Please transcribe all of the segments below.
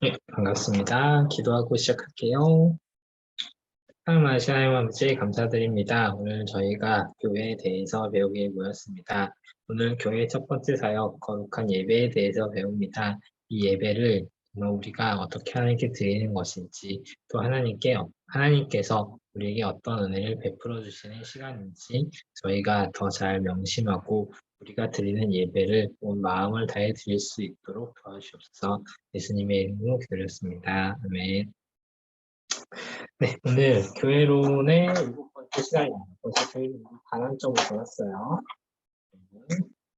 네, 반갑습니다. 기도하고 시작할게요. 하나님 아시나님 아버지 감사드립니다. 오늘 저희가 교회에 대해서 배우기에 모였습니다. 오늘 교회 첫 번째 사역, 거룩한 예배에 대해서 배웁니다. 이 예배를 정말 우리가 어떻게 하나님께 드리는 것인지, 또 하나님께서 우리에게 어떤 은혜를 베풀어 주시는 시간인지 저희가 더 잘 명심하고 우리가 드리는 예배를 온 마음을 다해 드릴 수 있도록 도와주시옵소서. 예수님의 이름으로 기도드렸습니다. 아멘. 네, 오늘 교회론의 일곱 번째 시간입니다. 벌써 교회론 반환점을 지났어요.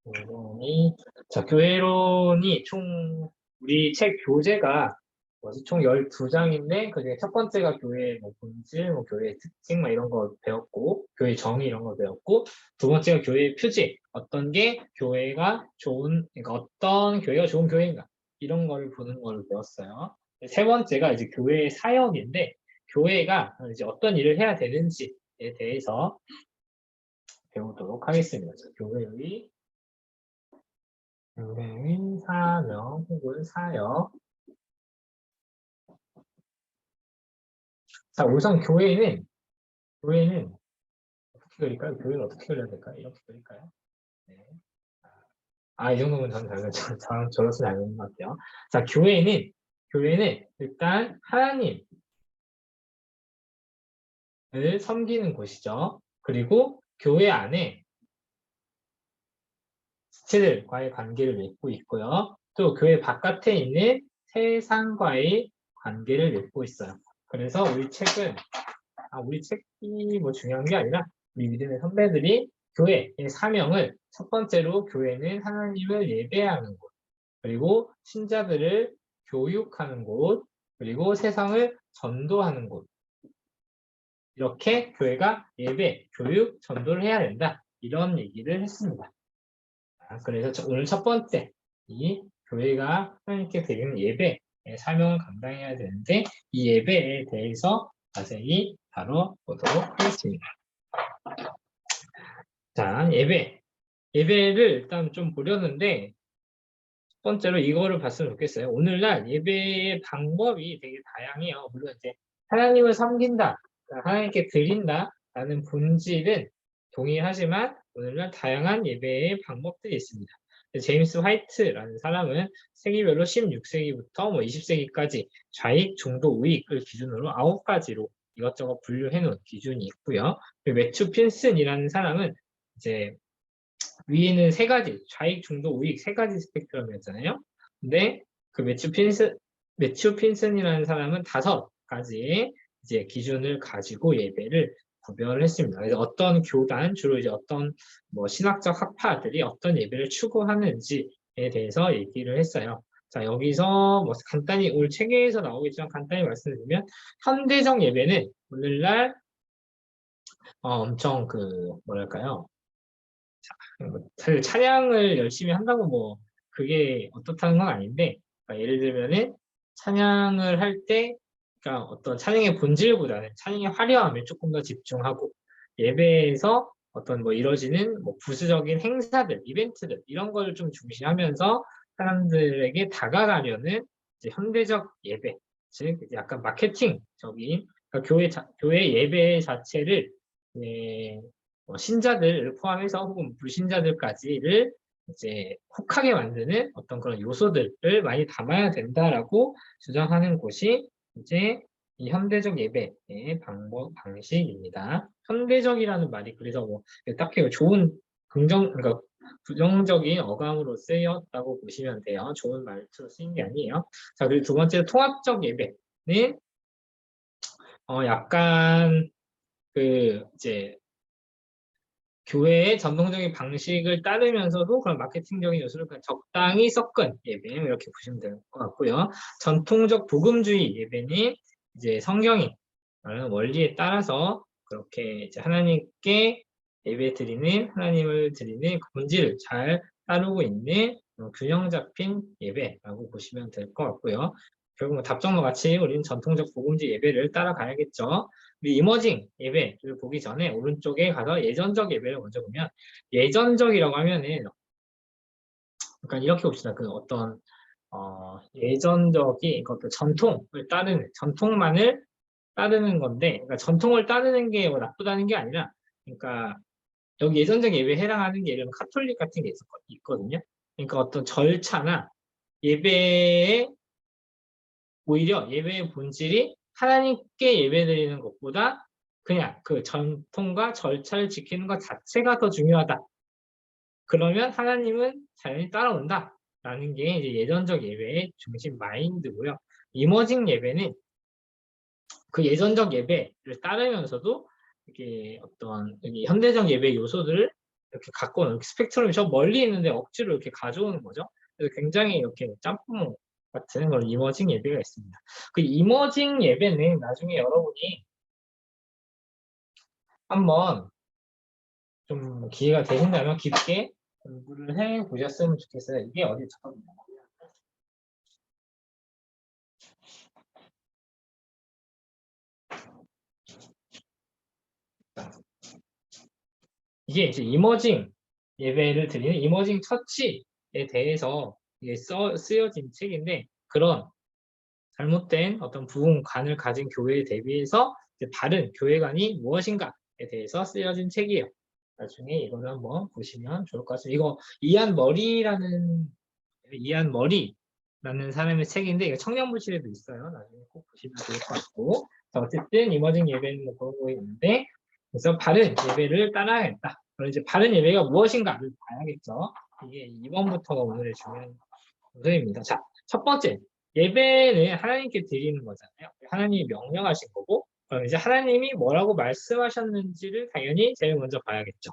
교회론이, 교회론이 우리 책 교재가 총 12장인데, 그중에 첫 번째가 교회의 본질, 교회의 특징, 이런 거 배웠고, 교회 정의 이런 거 배웠고, 두 번째가 교회의 표지, 어떤 게 교회가 그러니까 어떤 교회가 좋은 교회인가, 이런 걸 보는 걸 배웠어요. 세 번째가 이제 교회의 사역인데, 교회가 이제 어떤 일을 해야 되는지에 대해서 배우도록 하겠습니다. 교회의 사명 혹은 사역. 자, 우선 교회는 어떻게 그릴까요? 교회는 어떻게 그려야 될까요? 이렇게 그릴까요? 네. 이 정도면 저로서 잘 그리는 것 같아요. 자, 교회는 일단 하나님을 섬기는 곳이죠. 그리고 교회 안에 지체들과의 관계를 맺고 있고요. 또 교회 바깥에 있는 세상과의 관계를 맺고 있어요. 그래서 우리 책이 뭐 중요한 게 아니라 우리 믿음의 선배들이 교회의 사명을 첫 번째로 교회는 하나님을 예배하는 곳, 그리고 신자들을 교육하는 곳, 그리고 세상을 전도하는 곳. 이렇게 교회가 예배, 교육, 전도를 해야 된다. 이런 얘기를 했습니다. 그래서 오늘 첫 번째, 이 교회가 하나님께 드리는 예배의 사명을 감당해야 되는데, 이 예배에 대해서 자세히 다뤄보도록 하겠습니다. 자, 예배를 일단 좀 보려는데, 첫 번째로 이거를 봤으면 좋겠어요. 오늘날 예배의 방법이 되게 다양해요. 물론 이제 하나님을 섬긴다, 하나님께 드린다라는 본질은 동일하지만 오늘날 다양한 예배의 방법들이 있습니다. 제임스 화이트라는 사람은 세기별로 16세기부터 20세기까지 좌익, 중도, 우익을 기준으로 9가지로 이것저것 분류해 놓은 기준이 있고요. 매튜 핀슨이라는 사람은 이제 위에는 세 가지, 좌익, 중도, 우익 세 가지 스펙트럼이었잖아요. 근데 그 매튜 핀슨이라는 사람은 5가지의 이제 기준을 가지고 예배를 구별했습니다. 그래서 어떤 교단, 주로 이제 어떤 신학적 학파들이 어떤 예배를 추구하는지에 대해서 얘기를 했어요. 자, 여기서 간단히 오늘 책에서 나오겠지만 간단히 말씀드리면 현대적 예배는 오늘날 엄청 뭐랄까요? 사실 찬양을 열심히 한다고 그게 어떻다는 건 아닌데, 그러니까 예를 들면은 찬양을 할 때, 그러니까 어떤 찬양의 본질보다는 찬양의 화려함에 조금 더 집중하고, 예배에서 어떤 이뤄지는 부수적인 행사들, 이벤트들, 이런 걸 좀 중시하면서 사람들에게 다가가려는 이제 현대적 예배, 즉 약간 마케팅적인, 그러니까 교회 예배 자체를 신자들을 포함해서 혹은 불신자들까지를 이제 혹하게 만드는 어떤 그런 요소들을 많이 담아야 된다라고 주장하는 곳이 이제 이 현대적 예배의 방식입니다. 현대적이라는 말이 그래서 딱히 좋은 그러니까 부정적인 어감으로 쓰였다고 보시면 돼요. 좋은 말투로 쓰인 게 아니에요. 자, 그리고 두 번째로 통합적 예배는 약간 이제 교회의 전통적인 방식을 따르면서도 그런 마케팅적인 요소를 그냥 적당히 섞은 예배 이렇게 보시면 될 것 같고요. 전통적 복음주의 예배는 이제 성경이 말하는 원리에 따라서 그렇게 이제 하나님께 하나님을 드리는 본질을 잘 따르고 있는 균형 잡힌 예배라고 보시면 될 것 같고요. 결국 답정과 같이 우리는 전통적 복음주의 예배를 따라가야겠죠. 우리 이머징 예배를 보기 전에 오른쪽에 가서 예전적 예배를 먼저 보면, 예전적이라고 하면은 그러니까 이렇게 봅시다. 예전적인 어떤 전통을 따르는, 전통만을 따르는 건데, 그러니까 전통을 따르는 게 뭐 나쁘다는 게 아니라, 그러니까 여기 예전적 예배에 해당하는 게 예를 들면 카톨릭 같은 게 있거든요. 그러니까 어떤 절차나 예배의 오히려 예배의 본질이 하나님께 예배드리는 것보다 그냥 그 전통과 절차를 지키는 것 자체가 더 중요하다. 그러면 하나님은 자연히 따라온다. 라는 게 이제 예전적 예배의 중심 마인드고요. 이머징 예배는 그 예전적 예배를 따르면서도 이렇게 어떤 여기 현대적 예배 요소들을 이렇게 갖고 오는 스펙트럼이 저 멀리 있는데 억지로 이렇게 가져오는 거죠. 그래서 굉장히 이렇게 짬뽕 같은 그런 이머징 예배가 있습니다. 그 이머징 예배는 나중에 여러분이 한번 좀 기회가 되신다면 깊게 공부를 해 보셨으면 좋겠어요. 이게 어디 잠깐만요. 이게 이제 이머징 예배를 드리는 이머징 처치에 대해서 이게 쓰여진 책인데 그런 잘못된 어떤 부흥관을 가진 교회에 대비해서 바른 교회관이 무엇인가에 대해서 쓰여진 책이에요. 나중에 이거를 한번 보시면 좋을 것 같습니다. 이거 이안 머리라는 사람의 책인데 이거 청년부실에도 있어요. 나중에 꼭 보시면 좋을 것 같고. 자, 어쨌든 이머징 예배는 뭐 그런 거 있는데 그래서 바른 예배를 따라야겠다. 그럼 이제 바른 예배가 무엇인가를 봐야겠죠. 이게 2번부터가 오늘의 중요한 요소입니다. 자, 첫 번째 예배는 하나님께 드리는 거잖아요. 하나님이 명령하신 거고 그럼 이제 하나님이 뭐라고 말씀하셨는지를 당연히 제일 먼저 봐야겠죠.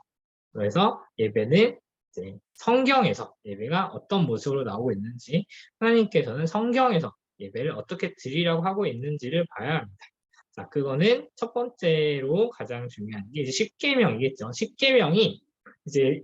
그래서 예배는 이제 성경에서 예배가 어떤 모습으로 나오고 있는지 하나님께서는 성경에서 예배를 어떻게 드리라고 하고 있는지를 봐야 합니다. 자, 그거는 첫 번째로 가장 중요한 게 이제 십계명이겠죠. 십계명이 이제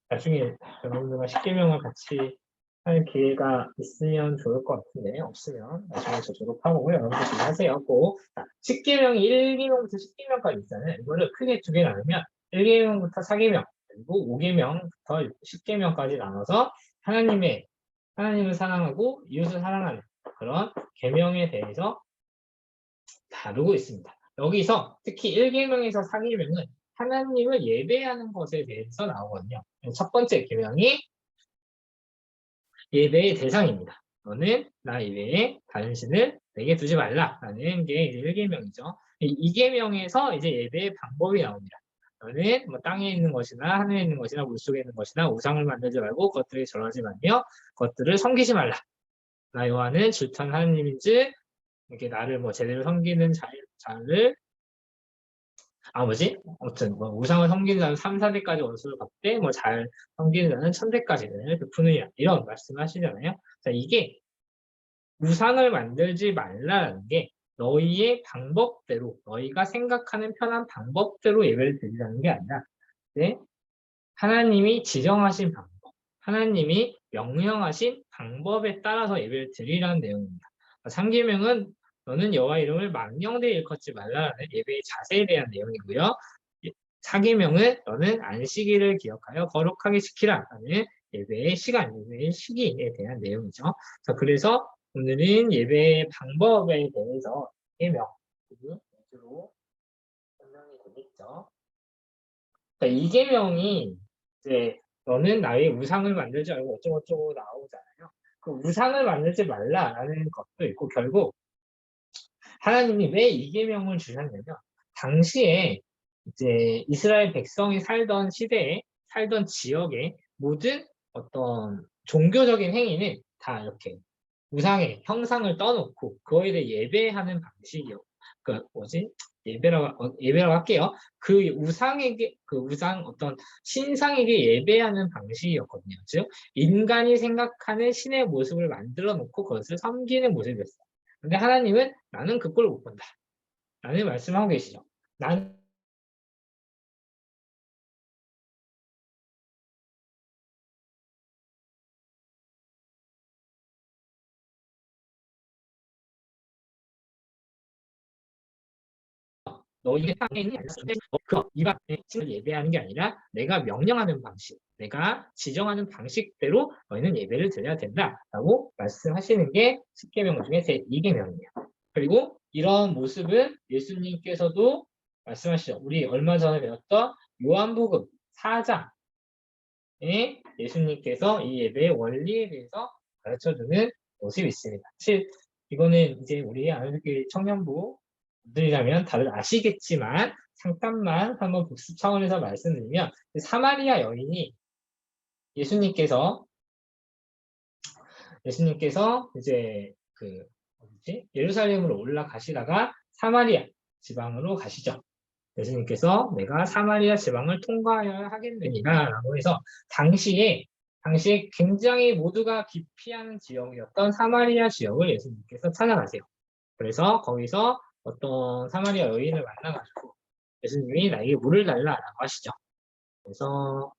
나중에 여러분들과 십계명을 같이 할 기회가 있으면 좋을 것 같은데 없으면 나중에 저 졸업하고 여러분들 하세요. 꼭 십계명이 1계명부터 10계명까지 있잖아요. 이거를 크게 두 개 나누면 1계명부터 4계명 그리고 5계명부터 10계명까지 나눠서 하나님을 사랑하고 이웃을 사랑하는 그런 계명에 대해서 다루고 있습니다. 여기서 특히 1계명에서 4계명은 하나님을 예배하는 것에 대해서 나오거든요. 첫 번째 계명이 예배의 대상입니다. 너는 나 이외에 다른 신을 내게 두지 말라라는 게 이제 1계명이죠. 2계명에서 이제 예배의 방법이 나옵니다. 너는 뭐 땅에 있는 것이나 하늘에 있는 것이나 물속에 있는 것이나 우상을 만들지 말고 그것들에 절하지 말며 그것들을 섬기지 말라. 나 여호와는 질투한 하나님인즉 이렇게 나를 뭐 제대로 섬기는 자를 뭐지? 아무튼 뭐 우상을 섬기는 자는 3, 4대까지 원수를 갚되 뭐 잘 섬기는 자는 1000대까지는 베푸느니라 이런 말씀하시잖아요. 자, 이게 우상을 만들지 말라는 게 너희의 방법대로 너희가 생각하는 편한 방법대로 예배를 드리라는 게 아니라 네? 하나님이 지정하신 방법, 하나님이 명령하신 방법에 따라서 예배를 드리라는 내용입니다. 3계명은 너는 여호와 이름을 망령되이 일컫지 말라는 예배의 자세에 대한 내용이고요. 4계명은 너는 안식일을 기억하여 거룩하게 지키라라는 예배의 시간, 예배의 시기에 대한 내용이죠. 자, 그래서 오늘은 예배의 방법에 대해서 4계명 위주로 설명이 되겠죠. 자, 2계명이 이제 너는 나의 우상을 만들지 말고 어쩌고저쩌고 나오잖아요. 그 우상을 만들지 말라라는 것도 있고 결국 하나님이 왜 2계명을 주셨냐면 당시에 이제 이스라엘 백성이 살던 시대에 살던 지역에 모든 어떤 종교적인 행위는 다 이렇게 우상의 형상을 떠놓고 그거에 대해 예배하는 방식이요. 그 뭐지? 예배라고 할게요. 그 우상 어떤 신상에게 예배하는 방식이었거든요. 즉 인간이 생각하는 신의 모습을 만들어 놓고 그것을 섬기는 모습이었어요. 근데 하나님은 나는 그 꼴을 못 본다. 라는 말씀하고 계시죠. 난 너희의 땅에 있는 그 이방의 신을 예배하는 게 아니라 내가 명령하는 방식, 내가 지정하는 방식대로 너희는 예배를 드려야 된다라고 말씀하시는 게 10계명 중에 제2계명이에요. 그리고 이런 모습은 예수님께서도 말씀하시죠. 우리 얼마 전에 배웠던 요한복음 4장에 예수님께서 이 예배의 원리에 대해서 가르쳐주는 모습이 있습니다. 사실 이거는 이제 우리 아이들끼리 청년부들이라면 다들 아시겠지만 잠깐만 한번 복습 차원에서 말씀드리면 사마리아 여인이 예수님께서 이제 그 어디지? 예루살렘으로 올라가시다가 사마리아 지방으로 가시죠. 예수님께서 내가 사마리아 지방을 통과하여야 하겠느니라라고 해서 당시에 굉장히 모두가 기피하는 지역이었던 사마리아 지역을 예수님께서 찾아가세요. 그래서 거기서 어떤 사마리아 여인을 만나가지고 예수님이 나에게 물을 달라라고 하시죠. 그래서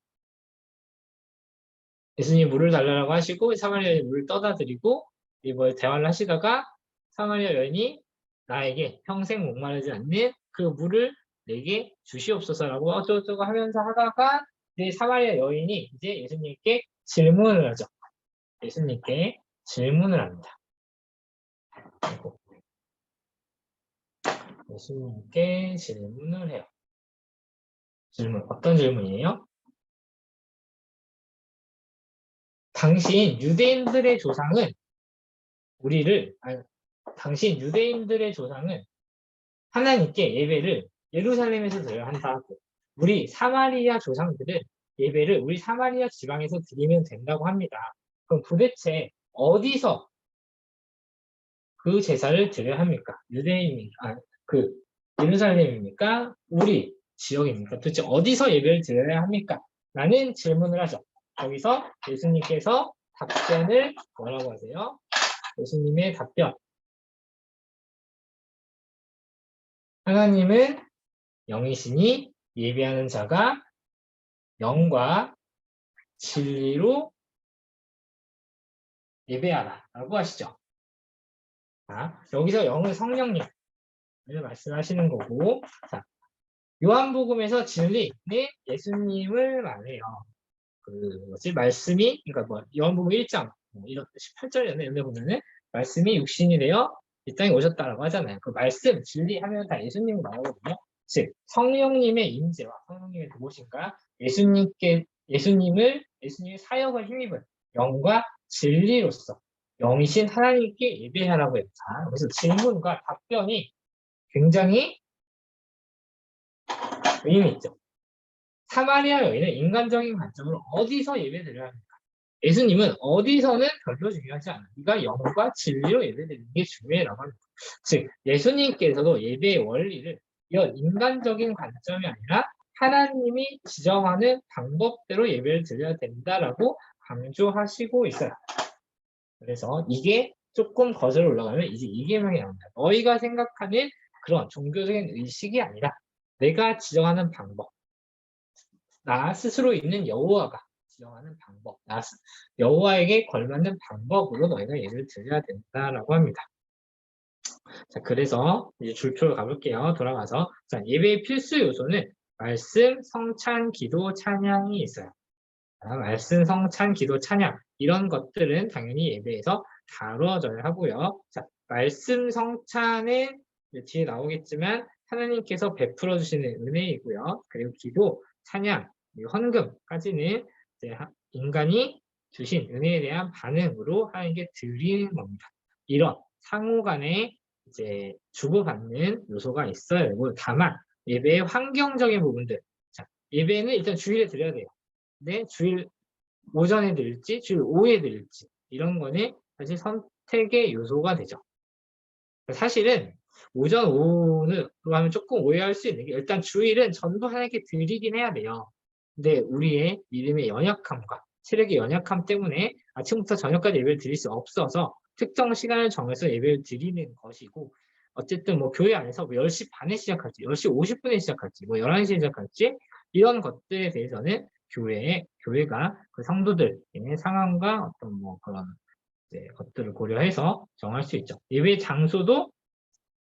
예수님이 물을 달라고 하시고 사마리아 여인이 물을 떠다 드리고 이걸 대화를 하시다가 사마리아 여인이 나에게 평생 목마르지 않는 그 물을 내게 주시옵소서라고 어쩌고저쩌고 하면서 하다가 이제 사마리아 여인이 이제 예수님께 질문을 하죠. 예수님께 질문을 합니다. 예수님께 질문을 해요. 질문, 어떤 질문이에요? 당신 유대인들의 조상은 당신 유대인들의 조상은 하나님께 예배를 예루살렘에서 드려야 한다고. 우리 사마리아 조상들은 예배를 우리 사마리아 지방에서 드리면 된다고 합니다. 그럼 도대체 어디서 그 제사를 드려야 합니까? 예루살렘입니까? 우리 지역입니까? 도대체 어디서 예배를 드려야 합니까? 라는 질문을 하죠. 여기서 예수님께서 답변을 뭐라고 하세요? 예수님의 답변. 하나님은 영이시니 예배하는 자가 영과 진리로 예배하라 라고 하시죠. 자, 여기서 영은 성령님을 말씀하시는 거고, 자, 요한복음에서 진리는 예수님을 말해요. 말씀이, 그러니까 요한복음 1장, 18절 연대 보면은 말씀이 육신이 되어 이 땅에 오셨다라고 하잖아요. 그 말씀, 진리 하면 다 예수님을 말하거든요. 즉, 성령님의 임재와 성령님의 무엇인가 예수님의 사역을 힘입은 영과 진리로서 영이신 하나님께 예배하라고 했다. 그래서 질문과 답변이 굉장히 의미 있죠. 사마리아 여인은 인간적인 관점으로 어디서 예배드려야 합니까? 예수님은 어디서는 별로 중요하지 않아. 네가 영과 진리로 예배드리는 게 중요해라고 합니다. 즉, 예수님께서도 예배의 원리를 이런 인간적인 관점이 아니라 하나님이 지정하는 방법대로 예배를 드려야 된다라고 강조하시고 있어요. 그래서 이게 조금 거슬러 올라가면 이제 이계명이 나옵니다. 너희가 생각하는 그런 종교적인 의식이 아니라 내가 지정하는 방법, 나 스스로 있는 여호와가 지정하는 방법, 여호와에게 걸맞는 방법으로 너희가 예배를 드려야 된다라고 합니다. 자, 그래서 이제 줄표로 가볼게요. 돌아가서 자, 예배의 필수 요소는 말씀, 성찬, 기도, 찬양이 있어요. 자, 말씀, 성찬, 기도, 찬양 이런 것들은 당연히 예배에서 다루어져야 하고요. 자, 말씀, 성찬은 뒤에 나오겠지만 하나님께서 베풀어 주시는 은혜이고요. 그리고 기도, 찬양, 헌금까지는 이제 인간이 주신 은혜에 대한 반응으로 하나님께 드리는 겁니다. 이런 상호간에 이제 주고받는 요소가 있어요. 다만 예배의 환경적인 부분들, 자, 예배는 일단 주일에 드려야 돼요. 근데 주일 오전에 드릴지 주일 오후에 드릴지 이런 거는 사실 선택의 요소가 되죠. 사실은 오전 오후로 하면 조금 오해할 수 있는 게 일단 주일은 전부 하나님께 드리긴 해야 돼요. 근데 우리의 믿음의 연약함과 체력의 연약함 때문에 아침부터 저녁까지 예배를 드릴 수 없어서 특정 시간을 정해서 예배를 드리는 것이고, 어쨌든 교회 안에서 10시 반에 시작할지 10시 50분에 시작할지 11시에 시작할지 이런 것들에 대해서는 교회가 그 성도들의 상황과 어떤 그런 것들을 고려해서 정할 수 있죠. 예배 장소도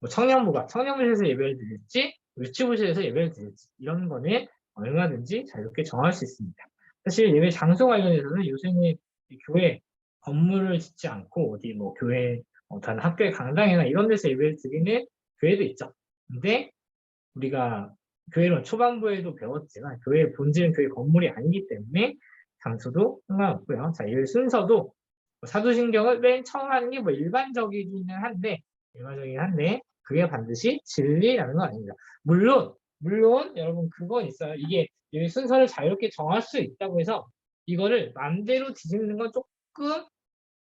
청년부에서 예배를 드릴지 유치부실에서 예배를 드릴지 이런 거는 얼마든지 자유롭게 정할 수 있습니다. 사실 예배 장소 관련해서는 요새는 이 교회 건물을 짓지 않고 어디 뭐 교회 다른 학교의 강당이나 이런 데서 예배를 드리는 교회도 있죠. 근데 우리가 교회론 초반부에도 배웠지만 교회의 본질은 교회 건물이 아니기 때문에 장소도 상관없고요. 자, 이 순서도 뭐 사도신경을 맨 처음 하는 게 뭐 일반적이긴 한데 그게 반드시 진리라는 건 아닙니다. 물론 여러분 그건 있어요. 이게 이 순서를 자유롭게 정할 수 있다고 해서 이거를 마음대로 뒤집는 건 조금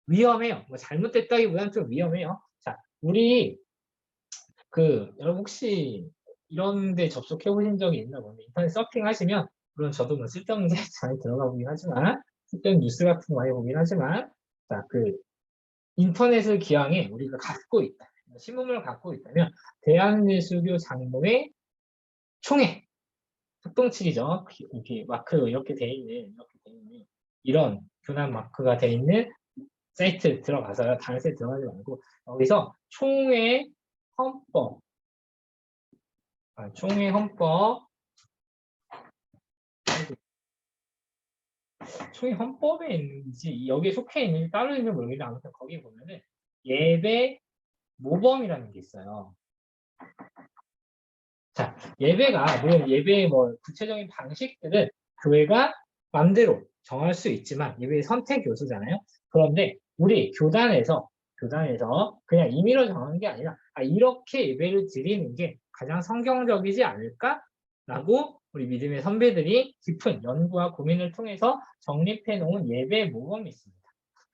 위험해요. 뭐 잘못됐다기보다는 좀 위험해요. 자, 우리 여러분 혹시 이런 데 접속해 보신 적이 있나 보네. 인터넷 서핑하시면 물론 저도 뭐 쓸데없는 사이트에 들어가 보긴 하지만 쓸데없는 뉴스 같은 거 많이 보긴 하지만 자, 인터넷을 기왕에 우리가 갖고 있다. 신문을 갖고 있다면 대한예수교 장로회 총회 합동측이죠. 이렇게 마크 이렇게 돼 있는 이런 교난 마크가 돼 있는 사이트 들어가서요. 다른 사이트 들어가지 말고 여기서 총회 헌법 총회 헌법 총회 헌법에 있는지 여기에 속해 있는지 따로 있는지 모르겠는데 아무튼 거기 보면은 예배 모범이라는 게 있어요. 자, 예배가 물론 예배의 뭐 구체적인 방식들은 교회가 마음대로 정할 수 있지만 예배의 선택 요소잖아요. 그런데 우리 교단에서 그냥 임의로 정하는 게 아니라 이렇게 예배를 드리는 게 가장 성경적이지 않을까라고 우리 믿음의 선배들이 깊은 연구와 고민을 통해서 정립해 놓은 예배 모범이 있습니다.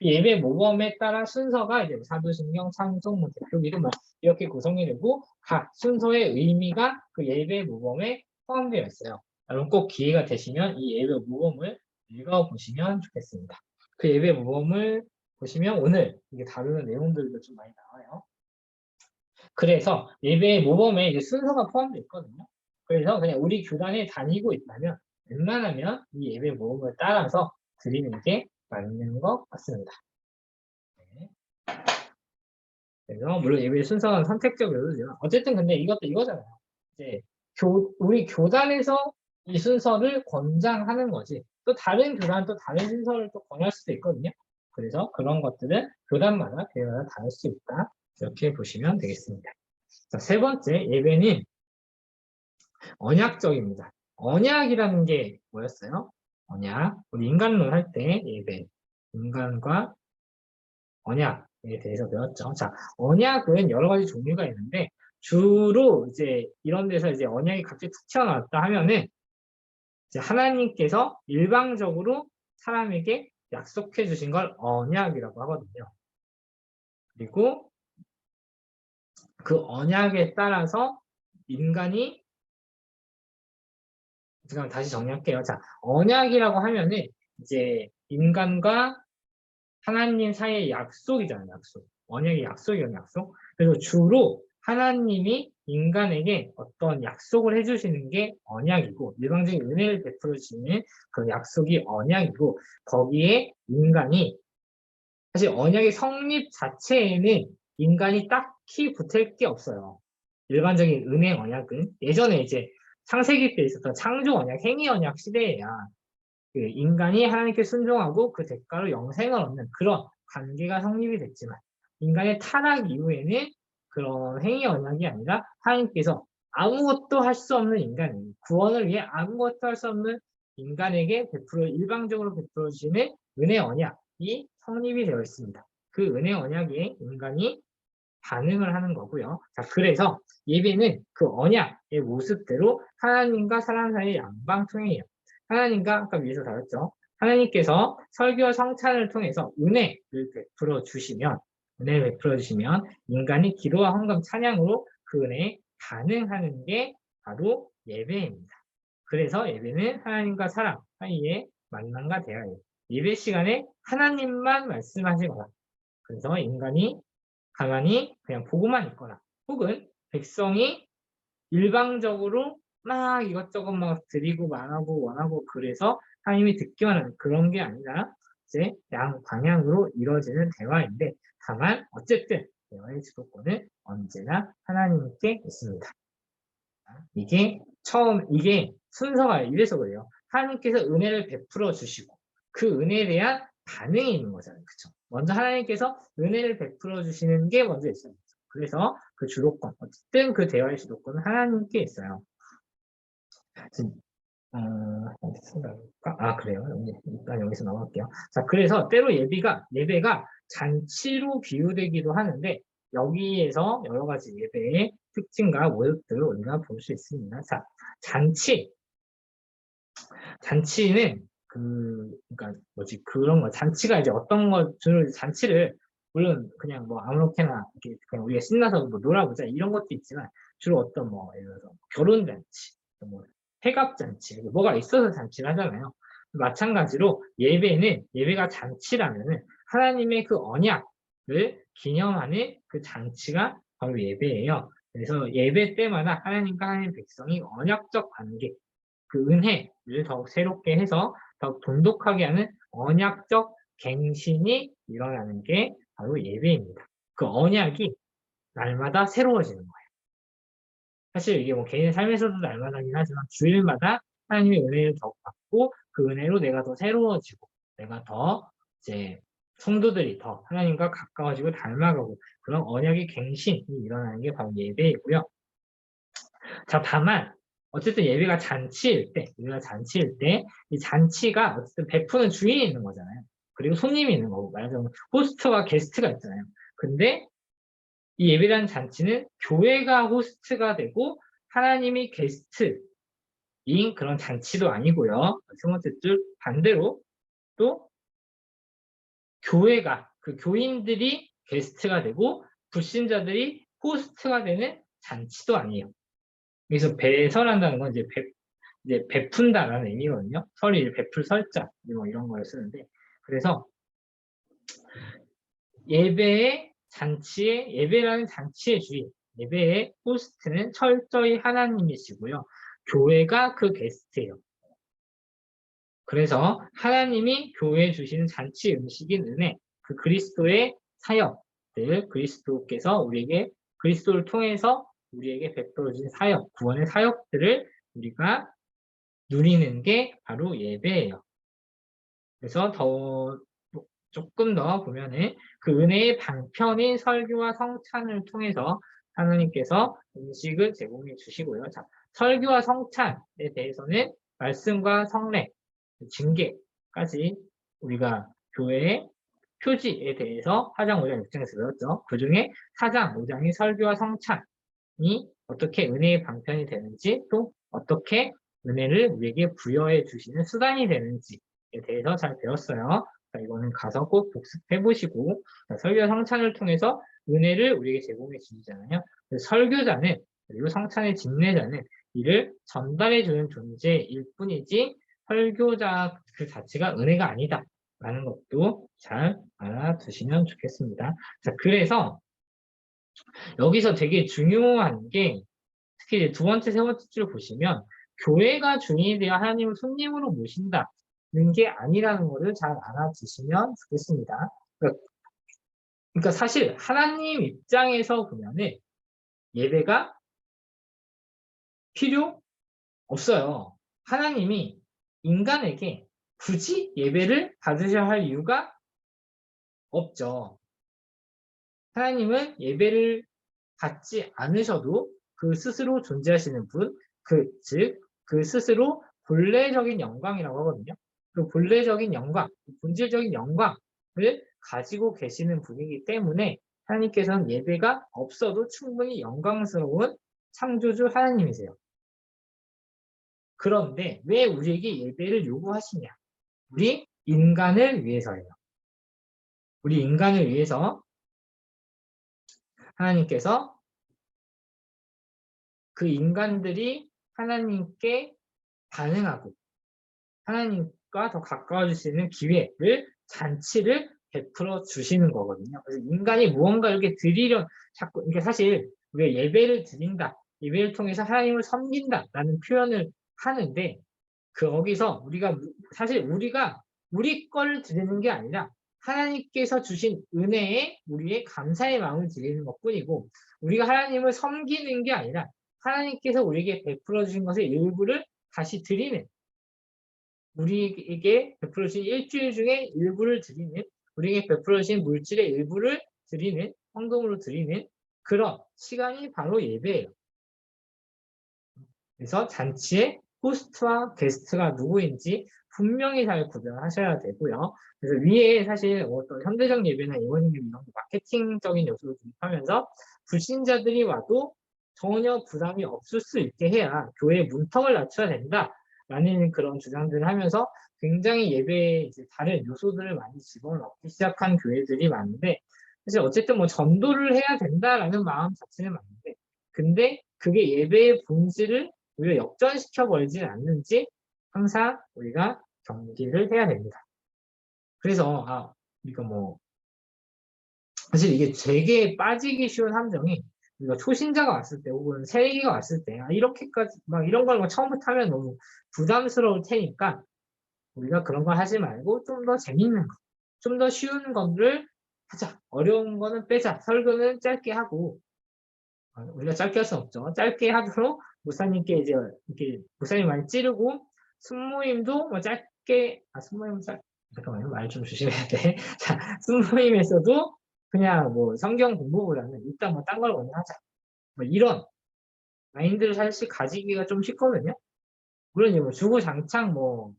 예배 모범에 따라 순서가 이제 사도신경, 찬송, 대표 기도 이렇게 구성이 되고 각 순서의 의미가 그 예배 모범에 포함되어 있어요. 여러분 꼭 기회가 되시면 이 예배 모범을 읽어보시면 좋겠습니다. 그 예배 모범을 보시면 오늘 이게 다루는 내용들도 좀 많이 나와요. 그래서 예배 모범에 이제 순서가 포함되어 있거든요. 그래서 그냥 우리 교단에 다니고 있다면 웬만하면 이 예배 모범을 따라서 드리는 게 맞는 것 같습니다. 네. 그래서 물론 예배 순서는 선택적이지만 어쨌든 근데 이것도 이거잖아요. 이제 우리 교단에서 이 순서를 권장하는 거지. 또 다른 교단 또 다른 순서를 또 권할 수도 있거든요. 그래서 그런 것들은 교단마다 교회마다 다를 수 있다. 이렇게 보시면 되겠습니다. 자, 세 번째 예배는 언약적입니다. 언약이라는 게 뭐였어요? 언약. 우리 인간론 할 때 예배. 인간과 언약에 대해서 배웠죠. 자, 언약은 여러 가지 종류가 있는데 주로 이제 이런 데서 이제 언약이 갑자기 툭 튀어나왔다 하면은 이제 하나님께서 일방적으로 사람에게 약속해 주신 걸 언약이라고 하거든요. 그리고 그 언약에 따라서 인간이 지금 다시 정리할게요. 자, 언약이라고 하면은 이제 인간과 하나님 사이의 약속이잖아요, 약속. 언약의 약속이잖아요, 약속. 그래서 주로 하나님이 인간에게 어떤 약속을 해주시는 게 언약이고, 일방적인 은혜를 베풀어 주시는 그 약속이 언약이고, 거기에 인간이, 사실 언약의 성립 자체에는 인간이 딱히 붙을 게 없어요. 일반적인 은혜 언약은 예전에 이제 창세기 때 있었던 창조 언약, 행위 언약 시대에야 그 인간이 하나님께 순종하고 그 대가로 영생을 얻는 그런 관계가 성립이 됐지만 인간의 타락 이후에는 그런 행위 언약이 아니라 하나님께서 아무것도 할 수 없는 인간, 구원을 위해 아무것도 할 수 없는 인간에게 일방적으로 베풀어 주시는 은혜 언약이 성립이 되어 있습니다. 그 은혜 언약에 인간이 반응을 하는 거고요. 자, 그래서 예배는 그 언약의 모습대로 하나님과 사람 사이의 양방통행이에요. 하나님과 아까 위에서 다뤘죠. 하나님께서 설교와 성찬을 통해서 은혜를 베풀어 주시면 인간이 기도와 헌금 찬양으로 그 은혜에 반응하는 게 바로 예배입니다. 그래서 예배는 하나님과 사람 사이의 만남과 대화예요. 예배 시간에 하나님만 말씀하시거나 그래서 인간이 가만히 그냥 보고만 있거나 혹은 백성이 일방적으로 막 이것저것 막 드리고 말하고 원하고 그래서 하나님이 듣기만 하는 그런 게 아니라 이제 양 방향으로 이루어지는 대화인데 다만 어쨌든 대화의 주도권은 언제나 하나님께 있습니다. 이게 순서가 이래서 그래요. 하나님께서 은혜를 베풀어 주시고 그 은혜에 대한 반응이 있는 거잖아요. 그쵸? 먼저 하나님께서 은혜를 베풀어 주시는 게 먼저 있어요. 그래서 그 주도권, 어쨌든 그 대화의 주도권은 하나님께 있어요. 어디서 나올까? 그래요. 일단 여기서 나올게요. 자, 그래서 때로 예배가 잔치로 비유되기도 하는데, 여기에서 여러 가지 예배의 특징과 모습들을 우리가 볼 수 있습니다. 자, 잔치는 그러니까 그런 거, 잔치가 이제 어떤 거, 주로 잔치를, 물론 그냥 뭐 아무렇게나 이렇게 그냥 우리가 신나서 뭐 놀아보자 이런 것도 있지만, 주로 어떤 뭐, 예를 들어서 결혼잔치, 뭐 회갑잔치, 뭐가 있어서 잔치를 하잖아요. 마찬가지로 예배가 잔치라면은 하나님의 그 언약을 기념하는 그 잔치가 바로 예배예요. 그래서 예배 때마다 하나님과 하나님 백성이 언약적 관계, 그 은혜를 더욱 새롭게 해서 더욱 돈독하게 하는 언약적 갱신이 일어나는 게 바로 예배입니다. 그 언약이 날마다 새로워지는 거예요. 사실 이게 뭐 개인의 삶에서도 날마다긴 하지만 주일마다 하나님의 은혜를 더 받고 그 은혜로 내가 더 새로워지고 내가 더 이제 성도들이 더 하나님과 가까워지고 닮아가고 그런 언약의 갱신이 일어나는 게 바로 예배이고요. 자, 다만 어쨌든 우리가 잔치일 때, 이 잔치가 어쨌든 베푸는 주인이 있는 거잖아요. 그리고 손님이 있는 거고, 말하자면 호스트와 게스트가 있잖아요. 근데 이 예배라는 잔치는 교회가 호스트가 되고 하나님이 게스트인 그런 잔치도 아니고요. 세 번째 줄 반대로 또 그 교인들이 게스트가 되고 불신자들이 호스트가 되는 잔치도 아니에요. 그래서 배설한다는 건 이제 베푼다라는 의미거든요. 설이 베풀 설자 뭐 이런 걸 쓰는데, 그래서 예배라는 잔치의 주인, 예배의 호스트는 철저히 하나님이시고요. 교회가 그 게스트예요. 그래서 하나님이 교회에 주시는 잔치 음식인 은혜, 그 그리스도의 사역들, 그리스도를 통해서 우리에게 베풀어 주신 사역, 구원의 사역들을 우리가 누리는 게 바로 예배예요. 그래서 조금 더 보면은 그 은혜의 방편인 설교와 성찬을 통해서 하나님께서 음식을 제공해 주시고요. 자, 설교와 성찬에 대해서는 말씀과 성례, 징계까지 우리가 교회의 표지에 대해서 4장, 5장, 6장에서 배웠죠. 그 중에 4장, 5장이 설교와 성찬이 어떻게 은혜의 방편이 되는지, 또 어떻게 은혜를 우리에게 부여해 주시는 수단이 되는지에 대해서 잘 배웠어요. 자, 이거는 가서 꼭 복습해 보시고, 설교와 성찬을 통해서 은혜를 우리에게 제공해 주시잖아요. 설교자는, 그리고 성찬의 집례자는 이를 전달해 주는 존재일 뿐이지 설교자 그 자체가 은혜가 아니다 라는 것도 잘 알아두시면 좋겠습니다. 자, 그래서 여기서 되게 중요한 게 특히 두 번째, 세 번째 줄 보시면 교회가 주인이 되어 하나님을 손님으로 모신다는 게 아니라는 것을 잘 알아두시면 좋겠습니다. 그러니까 사실 하나님 입장에서 보면은 예배가 필요 없어요. 하나님이 인간에게 굳이 예배를 받으셔야 할 이유가 없죠. 하나님은 예배를 받지 않으셔도 그 스스로 존재하시는 분, 그 스스로 본래적인 영광이라고 하거든요. 그 본래적인 영광, 본질적인 영광을 가지고 계시는 분이기 때문에 하나님께서는 예배가 없어도 충분히 영광스러운 창조주 하나님이세요. 그런데 왜 우리에게 예배를 요구하시냐? 우리 인간을 위해서예요. 우리 인간을 위해서 하나님께서 그 인간들이 하나님께 반응하고 하나님과 더 가까워질 수 있는 잔치를 베풀어 주시는 거거든요. 그래서 인간이 무언가 이렇게 자꾸, 이게 사실 우리가 예배를 드린다, 예배를 통해서 하나님을 섬긴다라는 표현을 하는데, 거기서 사실 우리가 우리 걸 드리는 게 아니라 하나님께서 주신 은혜에 우리의 감사의 마음을 드리는 것 뿐이고, 우리가 하나님을 섬기는 게 아니라 하나님께서 우리에게 베풀어 주신 것의 일부를 다시 드리는, 우리에게 베풀어 주신 일주일 중에 일부를 드리는, 우리에게 베풀어 주신 물질의 일부를 드리는, 헌금으로 드리는 그런 시간이 바로 예배예요. 그래서 잔치의 호스트와 게스트가 누구인지 분명히 잘 구별하셔야 되고요. 그래서 위에 사실 어떤 현대적 예배나 예원임 예배 이런 마케팅적인 요소를 도입하면서 불신자들이 와도 전혀 부담이 없을 수 있게 해야 교회의 문턱을 낮춰야 된다라는 그런 주장들을 하면서 굉장히 예배에 이제 다른 요소들을 많이 집어넣기 시작한 교회들이 많은데, 사실 어쨌든 뭐 전도를 해야 된다라는 마음 자체는 맞는데, 근데 그게 예배의 본질을 오히려 역전시켜 버리지는 않는지 항상 우리가 경계를 해야 됩니다. 그래서 우리가 뭐 사실 이게 되게 빠지기 쉬운 함정이, 우리가 초신자가 왔을 때 혹은 새내기가 왔을 때 이렇게까지 막 이런 걸 처음부터 하면 너무 부담스러울 테니까 우리가 그런 걸 하지 말고 좀 더 재밌는 거, 좀 더 쉬운 거를 하자. 어려운 거는 빼자. 설교는 짧게 하고, 우리가 짧게 할 수 없죠. 짧게 하도록 목사님께 이제 이렇게 목사님 많이 찌르고, 순모임도 뭐 짧게, 순모임 잠깐만요. 말 좀 조심해야 돼. 자, 순모임에서도 그냥 뭐 성경 공부보다는 일단 뭐 딴 걸 먼저 하자. 뭐 이런 마인드를 사실 가지기가 좀 쉽거든요. 물론 이제 뭐 주구장창 뭐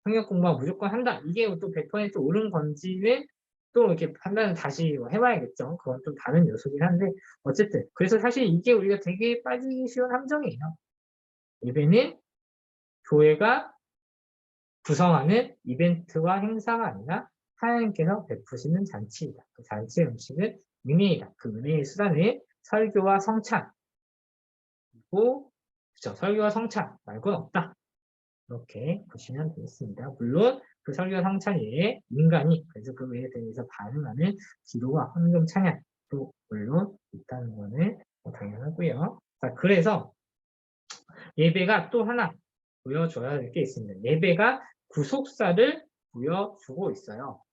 성경 공부 무조건 한다. 이게 또 100% 옳은 건지는 또 이렇게 판단을 다시 해봐야겠죠. 그건 좀 다른 요소긴 한데, 어쨌든. 그래서 사실 이게 우리가 되게 빠지기 쉬운 함정이에요. 예배는 교회가 구성하는 이벤트와 행사가 아니라 하나님께서 베푸시는 잔치이다. 그 잔치의 음식은 은혜이다. 그 은혜의 수단은 설교와 성찬, 그리고 그렇죠. 설교와 성찬 말고는 없다. 이렇게 보시면 되겠습니다. 물론 그 설교 성찬 외에 인간이, 그래서 그 외에 대해서 반응하는 기도와 헌금 찬양도 물론 있다는 것은 당연하고요. 자, 그래서 예배가 또 하나 보여줘야 될 게 있습니다. 예배가 구속사를 보여주고 있어요.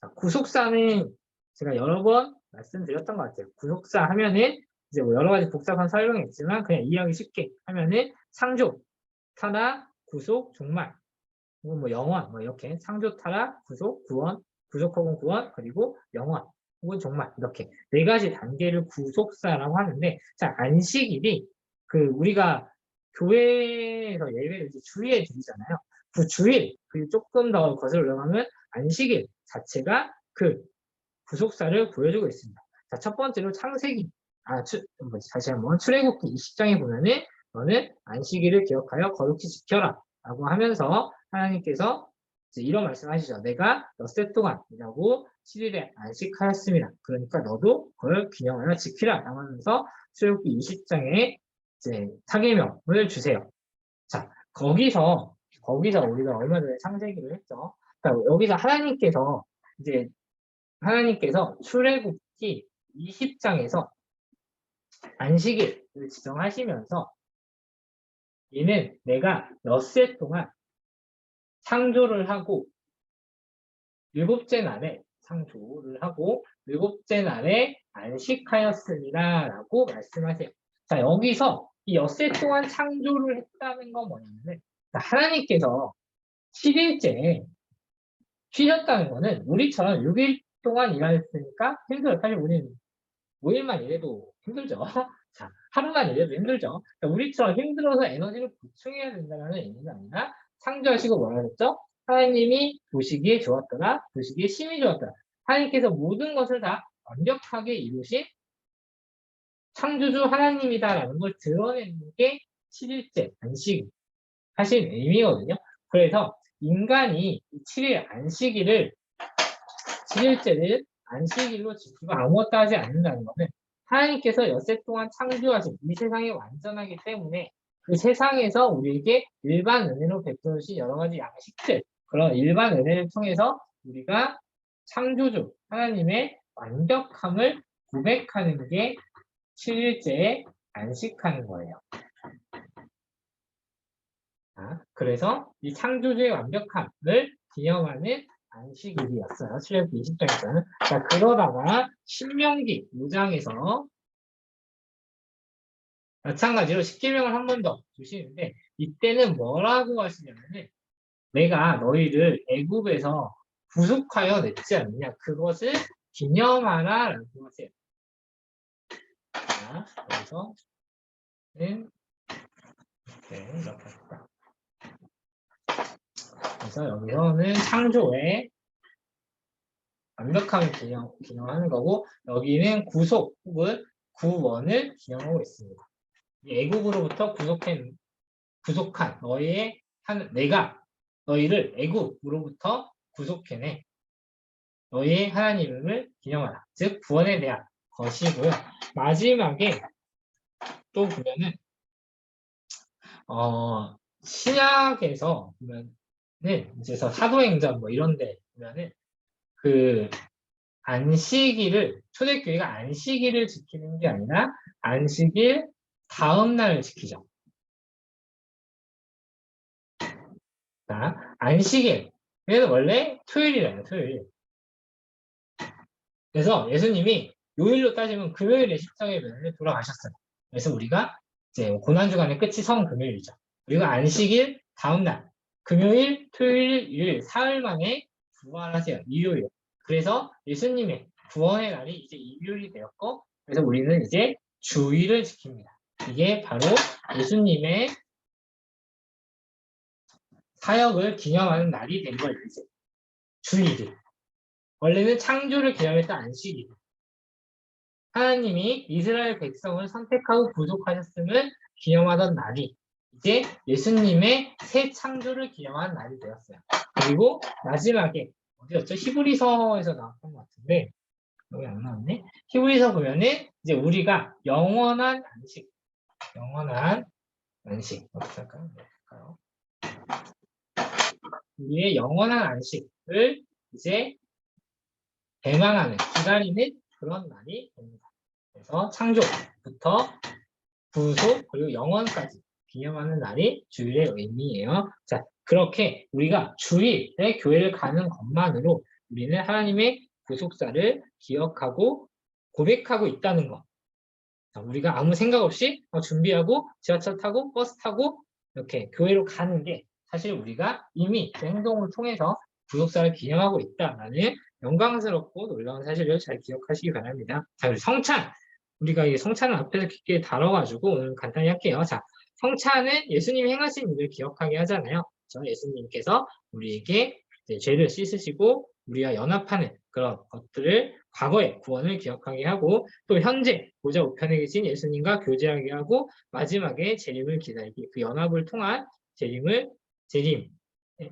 자, 구속사는 제가 여러 번 말씀드렸던 것 같아요. 구속사 하면은 이제 뭐 여러 가지 복잡한 설명이 있지만 그냥 이해하기 쉽게 하면은 창조, 타락, 구속, 종말, 혹은 뭐 영원, 뭐 이렇게 창조, 타락, 구속, 구원, 구속 혹은 구원, 그리고 영원 혹은 종말, 이렇게 네 가지 단계를 구속사라고 하는데, 자, 안식일이 우리가 교회에서 예배를 이제 주일에 드리잖아요. 그 주일, 그리고 조금 더 거슬러 올라가면 안식일 자체가 그 구속사를 보여주고 있습니다. 자, 첫 번째로 창세기, 다시 한번 출애굽기 20장에 보면은 너는 안식일을 기억하여 거룩히 지켜라 라고 하면서 하나님께서 이제 이런 말씀하시죠. 내가 엿새 동안 일하고 7일에 안식하였습니다. 그러니까 너도 그걸 기념하여 지키라 라고 하면서 출애굽기 20장에 이제 사계명을 주세요. 자, 거기서 우리가 얼마 전에 창세기를 했죠. 그러니까 여기서 하나님께서 출애굽기 20장에서 안식일을 지정하시면서 이는 내가 엿새 동안 창조를 하고 일곱째 날에 창조를 하고 일곱째 날에 안식하였습니다 라고 말씀하세요. 자, 여기서 이 엿새 동안 창조를 했다는 건 뭐냐면 하나님께서 7일째 쉬셨다는 거는 우리처럼 6일 동안 일하셨으니까 힘들어요. 사실 우리는 5일만 일해도 힘들죠. 자, 하루만 일해도 힘들죠. 그러니까 우리처럼 힘들어서 에너지를 보충해야 된다는 의미가 아니라 창조하시고 뭐라 그랬죠? 하나님이 보시기에 좋았더라. 보시기에 심히 좋았더라. 하나님께서 모든 것을 다 완벽하게 이루신 창조주 하나님이다라는 걸 드러내는 게 7일째 안식 하신 의미거든요. 그래서 인간이 7일 안식일을 7일째를 안식일로 지키고 아무것도 하지 않는다는 것은 하나님께서 엿새 동안 창조하신 이 세상이 완전하기 때문에 그 세상에서 우리에게 일반 은혜로 베푸신 여러 가지 양식들, 그런 일반 은혜를 통해서 우리가 창조주 하나님의 완벽함을 고백하는 게 7일째에 안식하는 거예요. 그래서 이 창조주의 완벽함을 기념하는 안식일이었어요. 출애굽기 20장에서는. 자, 그러다가 신명기 5장에서 마찬가지로 십계명을 한 번 더 주시는데 이때는 뭐라고 하시냐면은 내가 너희를 애굽에서 구속하여 냈지 않느냐 그것을 기념하라라고 하세요. 자, 여기서는 이렇게 합시다. 그래서 여기서는 창조의 완벽함을 기념하는 거고 여기는 구속 혹은 구원을 기념하고 있습니다. 애국으로부터 구속한 너희의 내가 너희를 애국으로부터 구속해내 너희의 하나님을 기념하라. 즉 구원에 대한 것이고요. 마지막에 또 보면은 신약에서 보면은 이제 사도행전 뭐 이런데 보면은 그 안식일을 초대교회가 안식일을 지키는 게 아니라 안식일 다음 날을 지키죠. 자, 안식일. 그래서 원래 토요일이라요, 토요일. 그래서 예수님이 요일로 따지면 금요일에 십자가에 돌아가셨어요. 그래서 우리가 이제 고난주간의 끝이 성금요일이죠. 우리가 안식일 다음 날, 금요일, 토요일, 일요일, 사흘 만에 부활하세요. 일요일. 그래서 예수님의 구원의 날이 이제 일요일이 되었고, 그래서 우리는 이제 주일을 지킵니다. 이게 바로 예수님의 사역을 기념하는 날이 된 거예요. 이제 주일이. 원래는 창조를 기념했던 안식일. 하나님이 이스라엘 백성을 선택하고 구속하셨음을 기념하던 날이 이제 예수님의 새 창조를 기념하는 날이 되었어요. 그리고 마지막에 어디였죠? 히브리서에서 나왔던 것 같은데 여기 안 나왔네. 히브리서 보면은 이제 우리가 영원한 안식 어떻게 할까요? 우리의 영원한 안식을 이제 대망하는 기다리는 그런 날이 됩니다. 그래서 창조부터 구속 그리고 영원까지 기념하는 날이 주일의 의미예요. 자, 그렇게 우리가 주일에 교회를 가는 것만으로 우리는 하나님의 구속사를 기억하고 고백하고 있다는 것. 자, 우리가 아무 생각 없이 준비하고 지하철 타고 버스 타고 이렇게 교회로 가는 게 사실 우리가 이미 그 행동을 통해서 구속사를 기념하고 있다라는 영광스럽고 놀라운 사실을 잘 기억하시기 바랍니다. 자, 그리고 성찬. 우리가 이 성찬을 앞에서 깊게 다뤄가지고 오늘 간단히 할게요. 자, 성찬은 예수님이 행하신 일을 기억하게 하잖아요. 예수님께서 우리에게 죄를 씻으시고 우리와 연합하는 그런 것들을 과거의 구원을 기억하게 하고 또 현재 보좌 우편에 계신 예수님과 교제하게 하고 마지막에 재림을 기다리기 그 연합을 통한 재림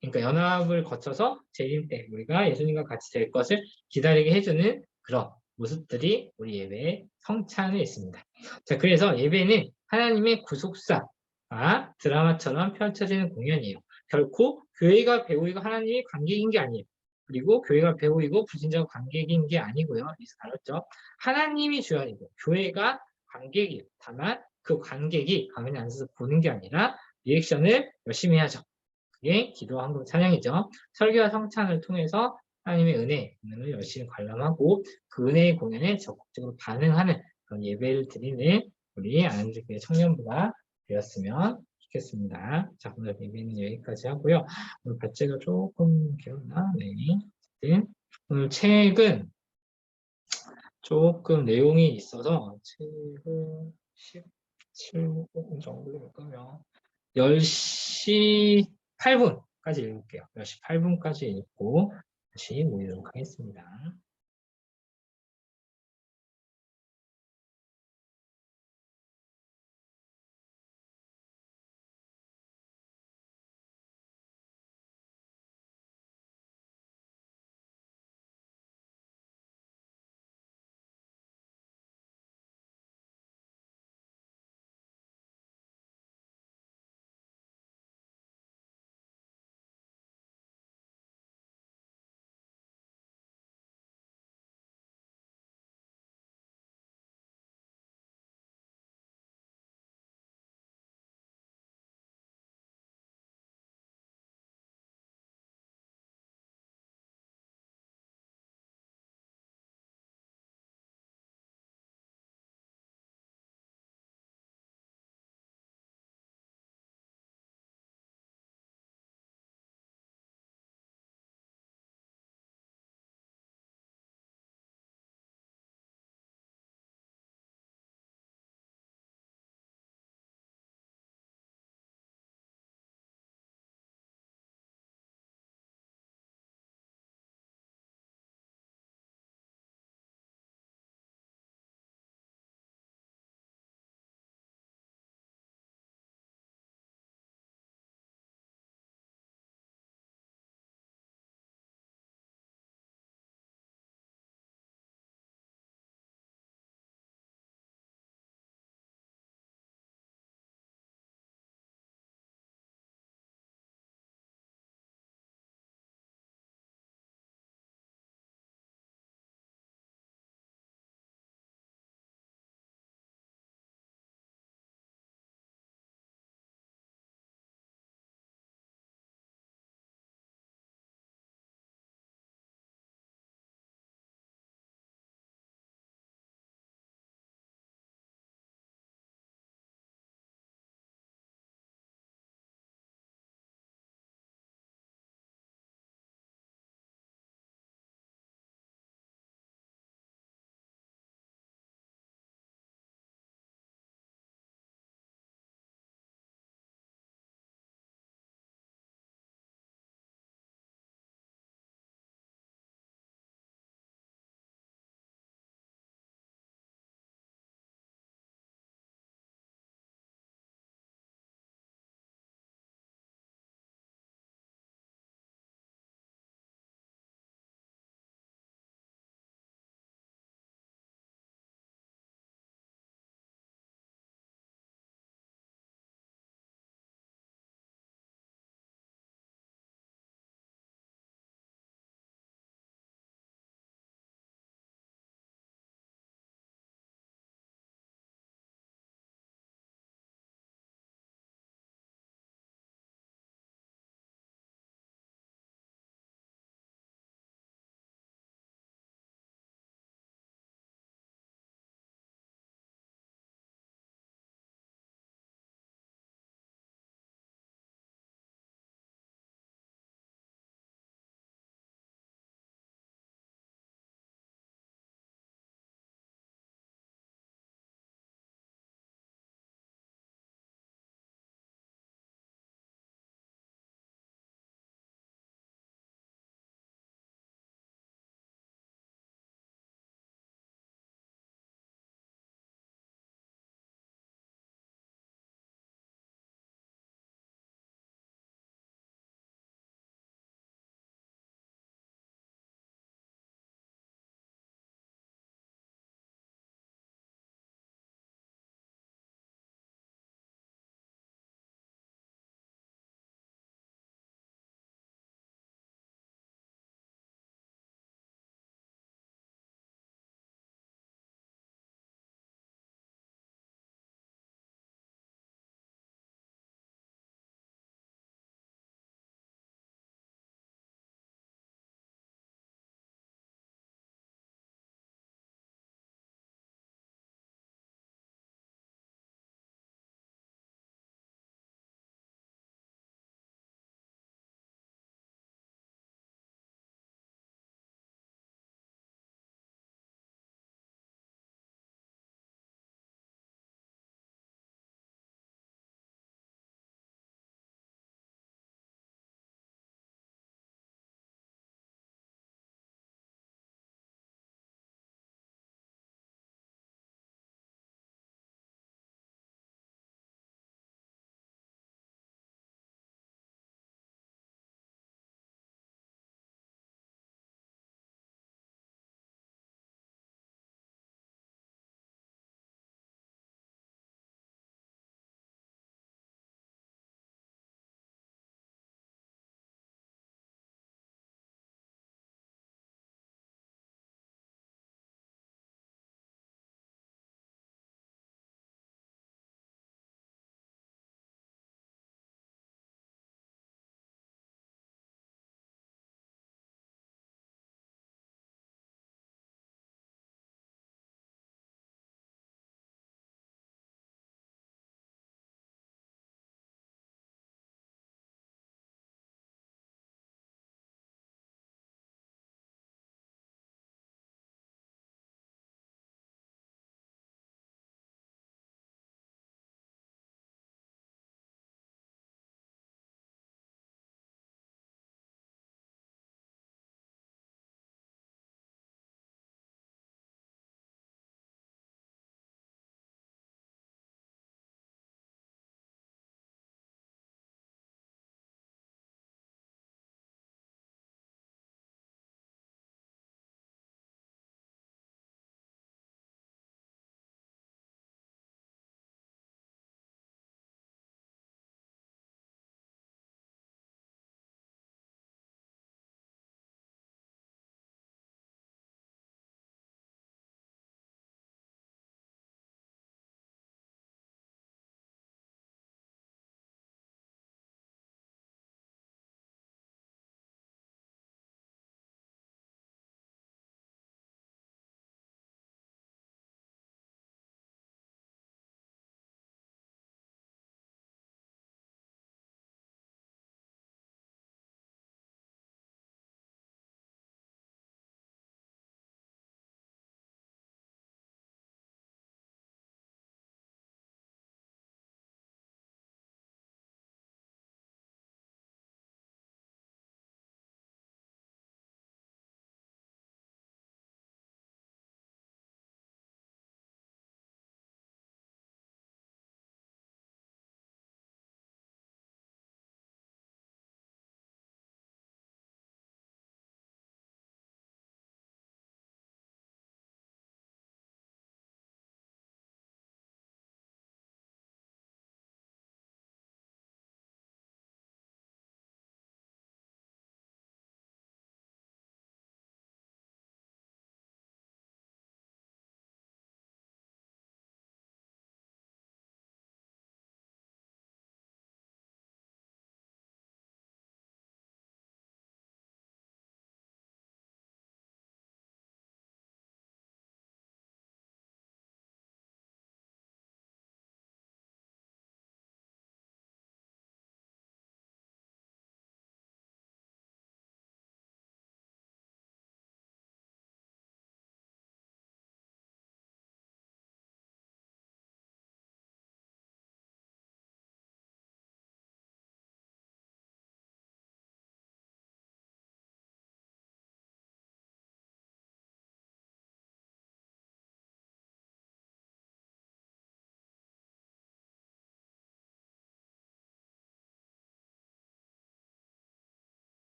그러니까 연합을 거쳐서 재림 때 우리가 예수님과 같이 될 것을 기다리게 해주는 그런 모습들이 우리 예배의 성찬에 있습니다. 자, 그래서 예배는 하나님의 구속사가 드라마처럼 펼쳐지는 공연이에요. 결코 교회가 배우이고 하나님이 관객인 게 아니에요. 그리고 교회가 배우이고 불신자가 관객인 게 아니고요. 여기서 다뤘죠. 하나님이 주관이고 교회가 관객이에요. 다만 그 관객이 가만히 앉아서 보는 게 아니라 리액션을 열심히 하죠. 그게 기도, 헌금, 찬양이죠. 설교와 성찬을 통해서 하나님의 은혜를 열심히 관람하고 그 은혜의 공연에 적극적으로 반응하는 그런 예배를 드리는 우리 아나님교회 청년부가 되었으면 좋겠습니다. 자, 오늘 예배는 여기까지 하고요. 오늘 발제가 조금 기억나? 네. 오늘 책은 조금 내용이 있어서 책을 17분 정도 읽으면 10시 8분까지 읽을게요. 10시 8분까지 읽고 다시 모이도록 하겠습니다.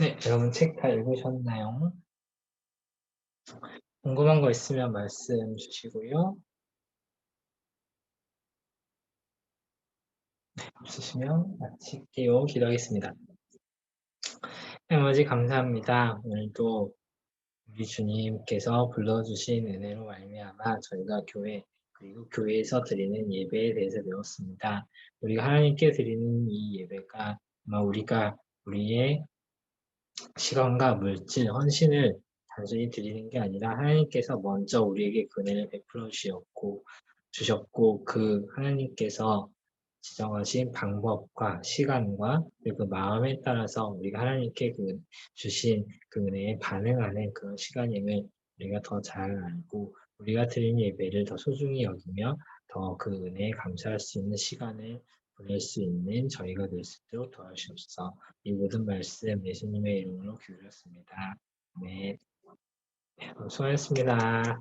네, 여러분 책 다 읽으셨나요? 궁금한 거 있으면 말씀 주시고요. 없으시면 마칠게요. 기도하겠습니다. 아버지 감사합니다. 오늘도 우리 주님께서 불러주신 은혜로 말미암아 저희가 교회 그리고 교회에서 드리는 예배에 대해서 배웠습니다. 우리가 하나님께 드리는 이 예배가 아마 우리가 우리의 시간과 물질, 헌신을 단순히 드리는 게 아니라 하나님께서 먼저 우리에게 그 은혜를 베풀어 주셨고 그 하나님께서 지정하신 방법과 시간과 그리고 그 마음에 따라서 우리가 하나님께 주신 그 은혜에 반응하는 그런 시간임을 우리가 더 잘 알고 우리가 드린 예배를 더 소중히 여기며 더 그 은혜에 감사할 수 있는 시간을 보낼 수 있는 저희가 될 수 있도록 도와주옵소서. 이 모든 말씀 예수님의 이름으로 기울였습니다. 네, 수고하셨습니다.